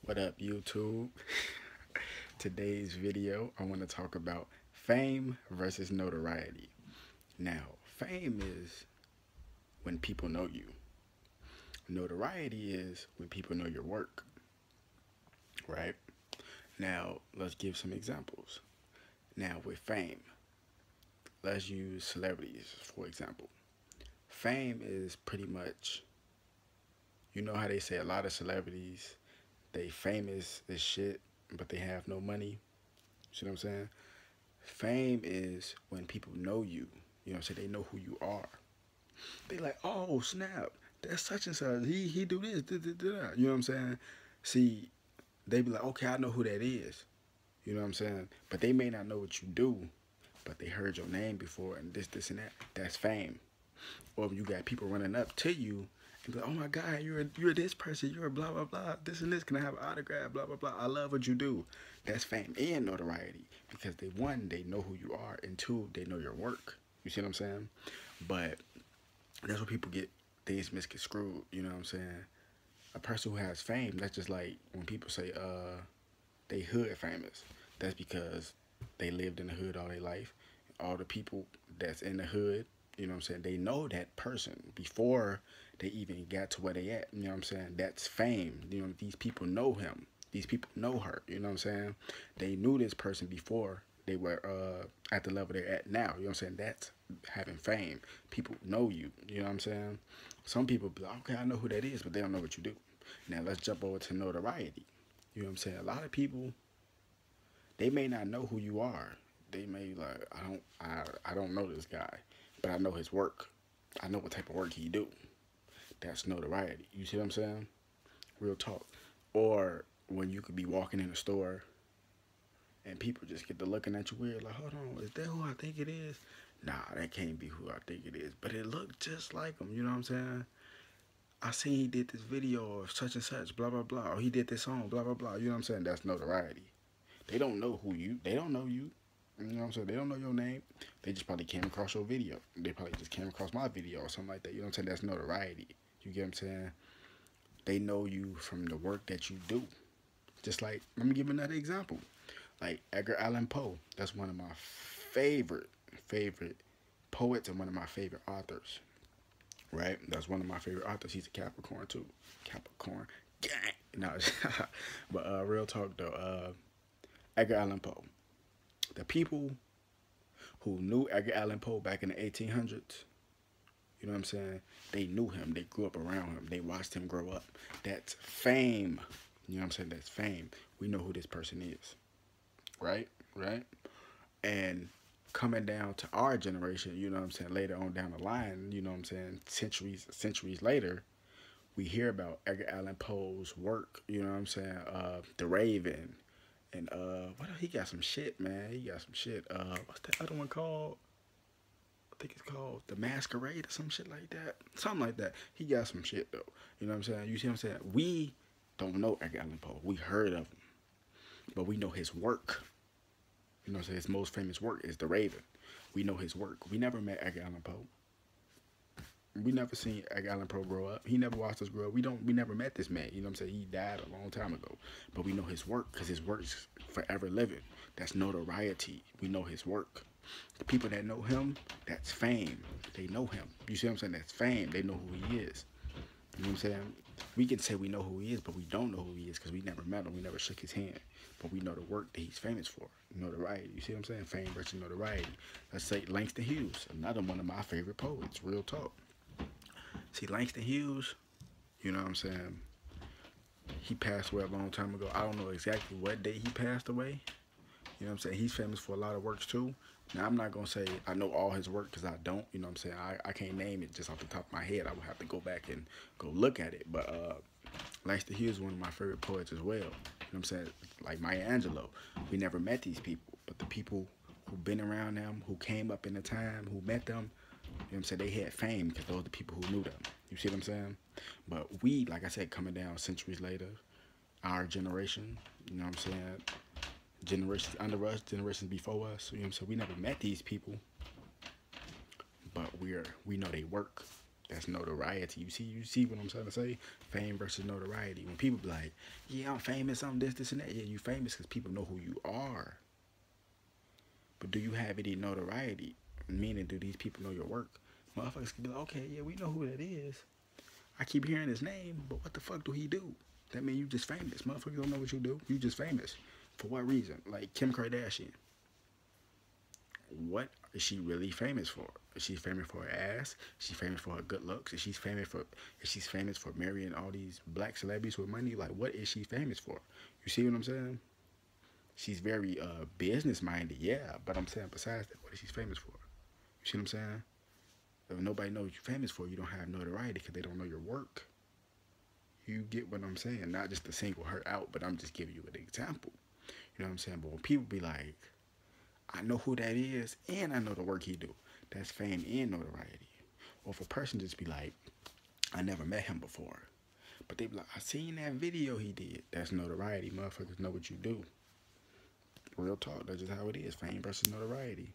What up, YouTube? Today's video, I want to talk about fame versus notoriety. Now, fame is when people know you. Notoriety is when people know your work, right? Now, let's give some examples. Now, with fame, let's use celebrities, for example. Fame is pretty much, you know how they say a lot of celebrities, they famous as shit, but they have no money. See what I'm saying? Fame is when people know you. You know what I'm saying? They know who you are. They like, oh snap, that's such and such. He do this, da, da, da, da. You know what I'm saying? See, they be like, okay, I know who that is. You know what I'm saying? But they may not know what you do, but they heard your name before and this and that. That's fame. Or if you got people running up to you and be like, oh my God, you're this person, you're blah blah blah, this and this. Can I have an autograph? Blah blah blah. I love what you do. That's fame and notoriety because they know who you are, and two, they know your work. You see what I'm saying? But that's where people get things misconstrued. You know what I'm saying? A person who has fame, that's just like when people say they hood famous. That's because they lived in the hood all their life. All the people that's in the hood, you know what I'm saying, they know that person before they even got to where they at. You know what I'm saying? That's fame. You know, these people know him. These people know her. You know what I'm saying? They knew this person before they were at the level they're at now. You know what I'm saying? That's having fame. People know you. You know what I'm saying? Some people be like, okay, I know who that is, but they don't know what you do. Now let's jump over to notoriety. You know what I'm saying? A lot of people, they may not know who you are. They may be like, I don't know this guy, but I know his work. I know what type of work he do. That's notoriety. You see what I'm saying? Real talk. Or when you could be walking in a store and people just get to looking at you weird, like, hold on, is that who I think it is? Nah, that can't be who I think it is. But it looked just like him, you know what I'm saying? I seen he did this video of such and such, blah, blah, blah. Or he did this song, blah, blah, blah. You know what I'm saying? That's notoriety. They don't know who you, they don't know you. You know what I'm saying? They don't know your name. They just probably came across your video. They probably just came across my video or something like that. You know what I'm saying? That's notoriety. You get what I'm saying? They know you from the work that you do. Just like, let me give another example. Like Edgar Allan Poe. That's one of my favorite poets and one of my favorite authors. Right? That's one of my favorite authors. He's a Capricorn too. Capricorn. Gang. No, but real talk though. Edgar Allan Poe. The people who knew Edgar Allan Poe back in the 1800s, you know what I'm saying? They knew him. They grew up around him. They watched him grow up. That's fame. You know what I'm saying? That's fame. We know who this person is. Right? Right? And coming down to our generation, you know what I'm saying, later on down the line, you know what I'm saying, centuries later, we hear about Edgar Allan Poe's work, you know what I'm saying, The Raven, and what he got some shit, man. He got some shit. What's that other one called? I think it's called The Masquerade or some shit like that. Something like that. He got some shit though. You know what I'm saying? You see what I'm saying? We don't know Edgar Allan Poe. We heard of him, but we know his work. You know what I'm saying? His most famous work is The Raven. We know his work. We never met Edgar Allan Poe. We never seen Edgar Allan Poe grow up. He never watched us grow up. We never met this man. You know what I'm saying? He died a long time ago. But we know his work because his work's forever living. That's notoriety. We know his work. The people that know him, that's fame. They know him. You see what I'm saying? That's fame. They know who he is. You know what I'm saying? We can say we know who he is, but we don't know who he is because we never met him. We never shook his hand. But we know the work that he's famous for. Notoriety. You see what I'm saying? Fame versus notoriety. Let's say Langston Hughes, another one of my favorite poets. Real talk. See, Langston Hughes, you know what I'm saying? He passed away a long time ago. I don't know exactly what day he passed away. You know what I'm saying? He's famous for a lot of works too. Now, I'm not going to say I know all his work because I don't. You know what I'm saying? I can't name it just off the top of my head. I would have to go back and go look at it. But Langston Hughes is one of my favorite poets as well. You know what I'm saying? Like Maya Angelou. We never met these people. But the people who've been around them, who came up in the time, who met them, you know what I'm saying? They had fame because those are the people who knew them. You see what I'm saying? But we, like I said, coming down centuries later, our generation, you know what I'm saying? Generations under us, generations before us. You know what I'm saying? We never met these people, but we know they work. That's notoriety. You see what I'm trying to say? Fame versus notoriety. When people be like, yeah, I'm famous, I'm this, and that. Yeah, you famous because people know who you are. But do you have any notoriety? Meaning, do these people know your work? Motherfuckers can be like, okay, yeah, we know who that is. I keep hearing his name, but what the fuck do he do? That means you just famous. Motherfuckers don't know what you do. You just famous. For what reason? Like Kim Kardashian. What is she really famous for? Is she famous for her ass? Is she famous for her good looks? Is she's famous for marrying all these black celebrities with money? Like, what is she famous for? You see what I'm saying? She's very business minded, yeah. But I'm saying besides that, what is she famous for? You see what I'm saying? If nobody knows what you're famous for, you don't have notoriety because they don't know your work. You get what I'm saying? Not just to single her out, but I'm just giving you an example. You know what I'm saying? But when people be like, I know who that is, and I know the work he do. That's fame and notoriety. Or if a person just be like, I never met him before, but they be like, I seen that video he did. That's notoriety. Motherfuckers know what you do. Real talk. That's just how it is. Fame versus notoriety.